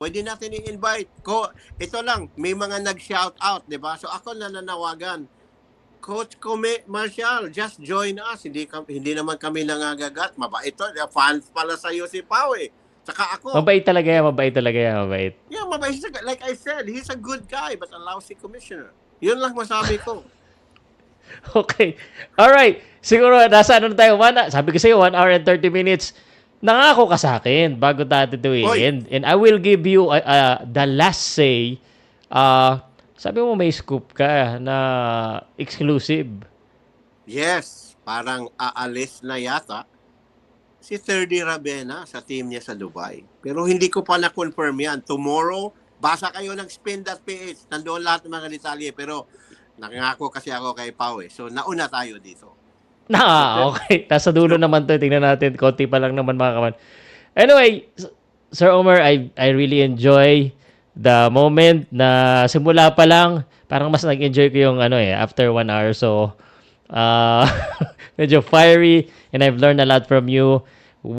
Pwede natin i-invite. Ito lang, may mga nag-shout out, di ba? So ako nananawagan, Coach Marshall, just join us. Hindi naman kami nangangagat. Mabait to. Fans pala sa'yo si Pao eh. Saka ako. Mabait talaga yan, mabait talaga yan, mabait. Yeah, mabait. Like I said, he's a good guy but a lousy commissioner. Yun lang masabi ko. Okay. Alright. Siguro, nasa ano na tayo? Sabi ko sa'yo, 1 hour and 30 minutes. Nangako ka sa akin bago natin ito Hoy. i-end. And I will give you the last say. Sabi mo may scoop ka na exclusive. Yes, parang aalis na yata si 30 Ravena sa team niya sa Dubai. Pero hindi ko pa na-confirm yan. Tomorrow, basa kayo ng spin.ph. Nandoon lahat ng mga detalye. Pero nangako kasi ako kay Pao eh. So nauna tayo dito. Okay. Nasa dulo naman to. Tingnan natin. Konti pa lang naman mga kaman. Anyway, Sir Omar, I really enjoy the moment na simula pa lang, parang mas nag-enjoy ko yung after 1 hour. So, medyo fiery and I've learned a lot from you.